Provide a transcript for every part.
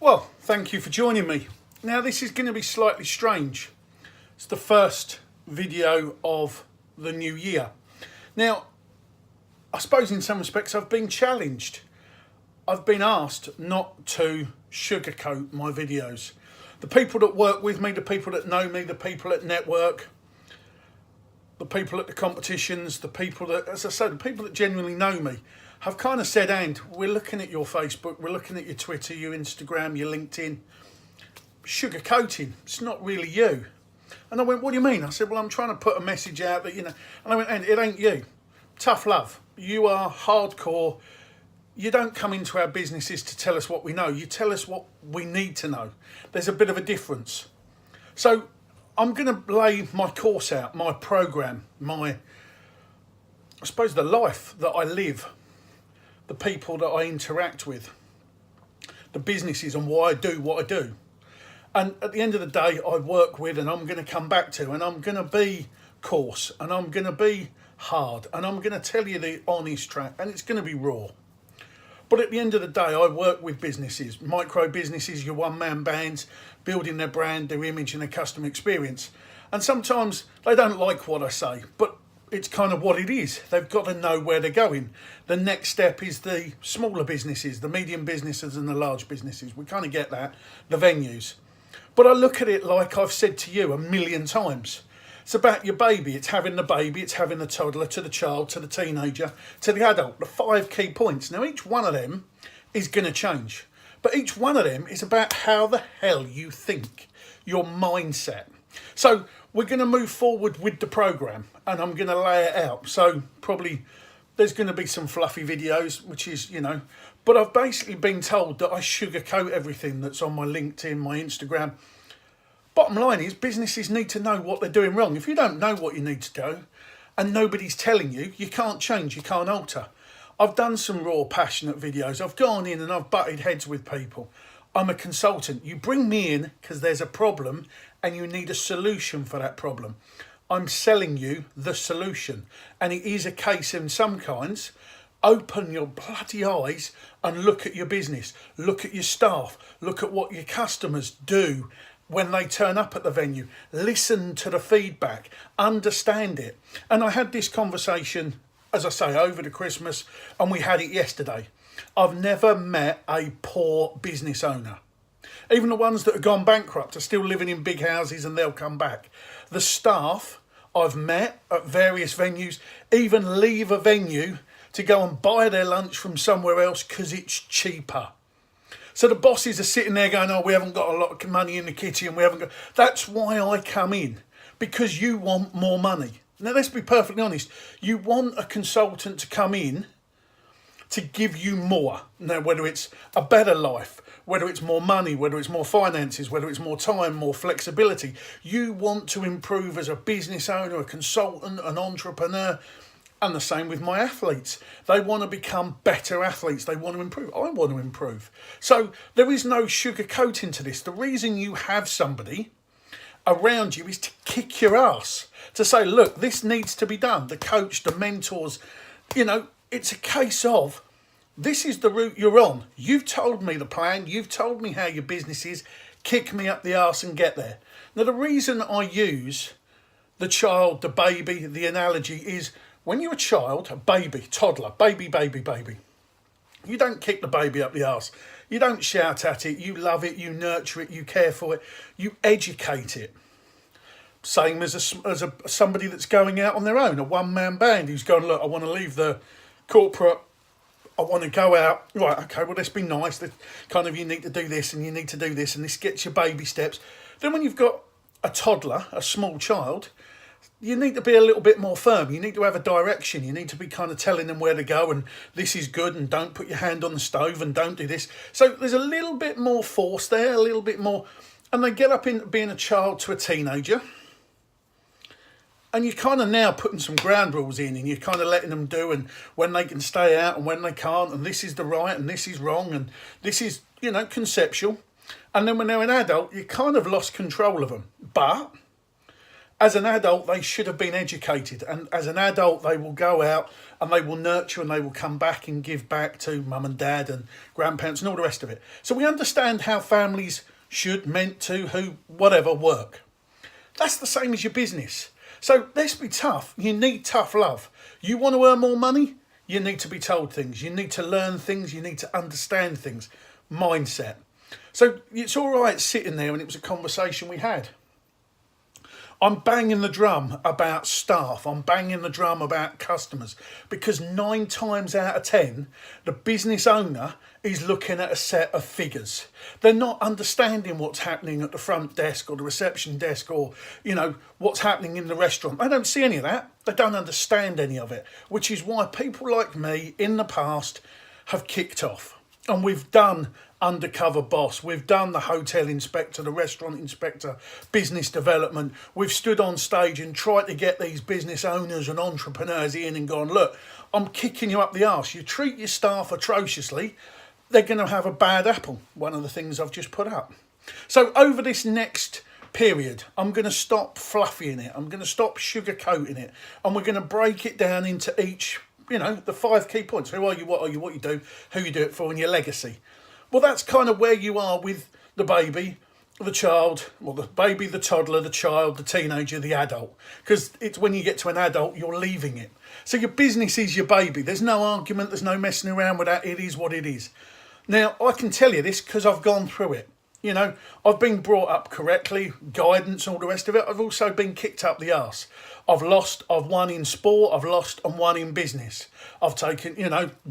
Well, thank you for joining me. Now, this is going to be slightly strange. It's the first video of the new year. Now, I suppose in some respects I've been challenged. I've been asked not to sugarcoat my videos. The people that work with me, the people that know me, the people at network, the people at the competitions, the people that, as I say, the people that genuinely know me have kind of said, and we're looking at your Facebook, we're looking at your Twitter, your Instagram, your LinkedIn, sugarcoating. It's not really you. And I went, what do you mean? I said, well, I'm trying to put a message out that, and I went, and it ain't you. Tough love. You are hardcore. You don't come into our businesses to tell us what we know. You tell us what we need to know. There's a bit of a difference. So I'm going to lay my course out, my program, I suppose the life that I live, the people that I interact with, the businesses and why I do what I do. And at the end of the day, I work with, and I'm going to come back to, and I'm going to be coarse, and I'm going to be hard, and I'm going to tell you the honest track, and it's going to be raw. But at the end of the day, I work with businesses, micro businesses, your one-man bands, building their brand, their image and their customer experience. And sometimes they don't like what I say, but it's kind of what it is. They've got to know where they're going. The next step is the smaller businesses, the medium businesses and the large businesses. We kind of get that, the venues. But I look at it like I've said to you a million times. It's about your baby. It's having the baby, it's having the toddler, to the child, to the teenager, to the adult. The 5 key points. Now, each one of them is going to change. But each one of them is about how the hell you think, your mindset. So we're going to move forward with the program, and I'm going to lay it out. So probably there's going to be some fluffy videos, which is, but I've basically been told that I sugarcoat everything that's on my LinkedIn, my Instagram. Bottom line is, businesses need to know what they're doing wrong. If you don't know what you need to do and nobody's telling you, you can't change, you can't alter. I've done some raw, passionate videos. I've gone in and I've butted heads with people. I'm a consultant. You bring me in because there's a problem and you need a solution for that problem. I'm selling you the solution. And it is a case in some kinds, open your bloody eyes and look at your business. Look at your staff. Look at what your customers do when they turn up at the venue. Listen to the feedback, understand it. And I had this conversation, as I say, over the Christmas, and we had it yesterday. I've never met a poor business owner. Even the ones that have gone bankrupt are still living in big houses and they'll come back. The staff I've met at various venues even leave a venue to go and buy their lunch from somewhere else because it's cheaper. So the bosses are sitting there going, oh, we haven't got a lot of money in the kitty and we haven't got... That's why I come in, because you want more money. Now, let's be perfectly honest. You want a consultant to come in to give you more. Now, whether it's a better life, whether it's more money, whether it's more finances, whether it's more time, more flexibility. You want to improve as a business owner, a consultant, an entrepreneur. And the same with my athletes. They want to become better athletes. They want to improve. I want to improve. So there is no sugarcoating to this. The reason you have somebody around you is to kick your ass, to say, look, this needs to be done. The coach, the mentors, it's a case of, this is the route you're on. You've told me the plan. You've told me how your business is. Kick me up the arse and get there. Now, the reason I use the child, the baby, the analogy is, when you're a child, a baby, toddler, baby, you don't kick the baby up the arse. You don't shout at it. You love it. You nurture it. You care for it. You educate it. Same as somebody that's going out on their own, a one-man band who's going, look, I want to leave the corporate. I want to go out. Right, okay, well, let's be nice. Kind of, you need to do this and you need to do this, and this gets your baby steps. Then when you've got a toddler, a small child, you need to be a little bit more firm. You need to have a direction. You need to be kind of telling them where to go, and this is good, and don't put your hand on the stove, and don't do this. So there's a little bit more force there, a little bit more. And they get up into being a child to a teenager. And you're kind of now putting some ground rules in, and you're kind of letting them do, and when they can stay out and when they can't, and this is the right and this is wrong, and this is, conceptual. And then when they're an adult, you kind of lost control of them. But As an adult, they should have been educated, and as an adult, they will go out and they will nurture and they will come back and give back to mum and dad and grandparents and all the rest of it. So we understand how families should, meant to, who, whatever, work. That's the same as your business. So let's be tough. You need tough love. You want to earn more money? You need to be told things. You need to learn things. You need to understand things. Mindset. So it's all right sitting there, and it was a conversation we had. I'm banging the drum about staff. I'm banging the drum about customers, because 9 times out of 10, the business owner is looking at a set of figures. They're not understanding what's happening at the front desk or the reception desk, or, what's happening in the restaurant. They don't see any of that. They don't understand any of it, which is why people like me in the past have kicked off. And we've done undercover boss, we've done the hotel inspector, the restaurant inspector, business development. We've stood on stage and tried to get these business owners and entrepreneurs in and gone, look, I'm kicking you up the arse. You treat your staff atrociously, they're going to have a bad apple. One of the things I've just put up. So over this next period, I'm going to stop fluffying it. I'm going to stop sugarcoating it. And we're going to break it down into each, the 5 key points. Who are you, what you do, who you do it for, and your legacy. Well, that's kind of where you are with the baby, the child, well, the baby, the toddler, the child, the teenager, the adult. Because it's when you get to an adult, you're leaving it. So your business is your baby. There's no argument. There's no messing around with that. It is what it is. Now, I can tell you this because I've gone through it. I've been brought up correctly, guidance, all the rest of it. I've also been kicked up the arse. I've lost, I've won in sport, I've lost and won in business. I've taken,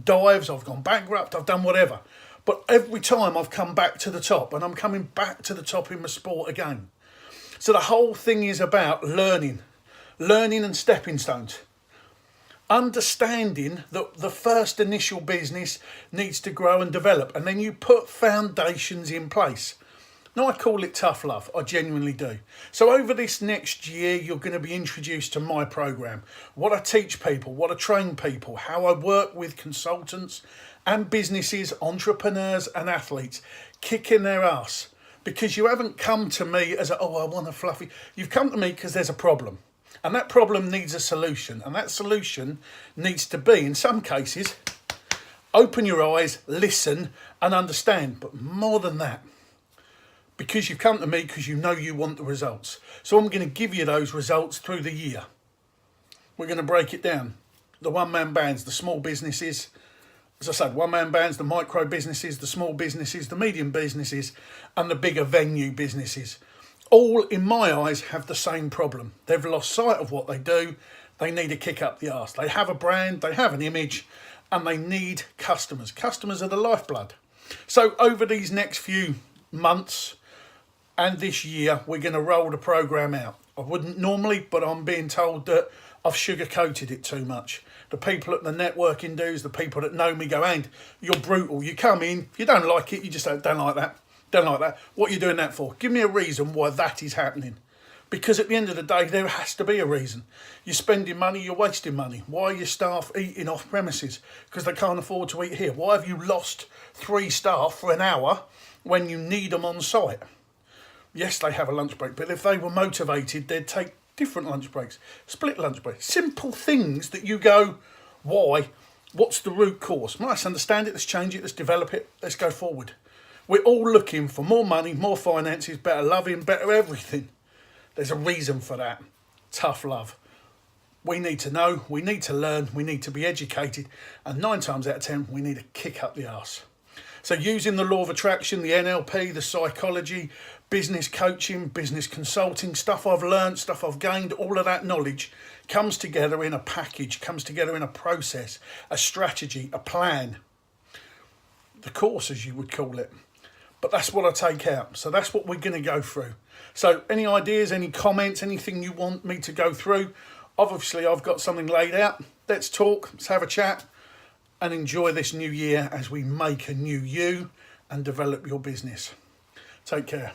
dives, I've gone bankrupt, I've done whatever. But every time I've come back to the top, and I'm coming back to the top in my sport again. So the whole thing is about learning and stepping stones. Understanding that the first initial business needs to grow and develop, and then you put foundations in place. Now, I call it tough love. I genuinely do. So over this next year, you're going to be introduced to my program, what I teach people, what I train people, how I work with consultants and businesses, entrepreneurs and athletes, kicking their ass. Because you haven't come to me as I want a fluffy. You've come to me because there's a problem. And that problem needs a solution. And that solution needs to be, in some cases, open your eyes, listen and understand. But more than that, because you've come to me because you know you want the results. So I'm going to give you those results through the year. We're going to break it down. The one-man bands, the small businesses, as I said, one-man bands, the micro businesses, the small businesses, the medium businesses, and the bigger venue businesses. All, in my eyes, have the same problem. They've lost sight of what they do. They need a kick up the arse. They have a brand, they have an image, and they need customers. Customers are the lifeblood. So over these next few months and this year, we're going to roll the program out. I wouldn't normally, but I'm being told that I've sugar-coated it too much. The people at the networking dues, the people that know me go, and you're brutal. You come in, if you don't like it, you just don't like that. Don't like that. What are you doing that for? Give me a reason why that is happening. Because at the end of the day, there has to be a reason. You're spending money, you're wasting money. Why are your staff eating off premises? Because they can't afford to eat here. Why have you lost 3 staff for an hour when you need them on site? Yes, they have a lunch break, but if they were motivated, they'd take different lunch breaks, split lunch breaks. Simple things that you go, why? What's the root cause? Well, let's understand it, let's change it, let's develop it, let's go forward. We're all looking for more money, more finances, better loving, better everything. There's a reason for that. Tough love. We need to know, we need to learn, we need to be educated, and 9 times out of 10, we need to kick up the arse. So using the law of attraction, the NLP, the psychology, business coaching, business consulting, stuff I've learned, stuff I've gained, all of that knowledge comes together in a package, comes together in a process, a strategy, a plan. The course, as you would call it. But that's what I take out. So that's what we're going to go through. So any ideas, any comments, anything you want me to go through, obviously I've got something laid out. Let's talk, let's have a chat and enjoy this new year as we make a new you and develop your business. Take care.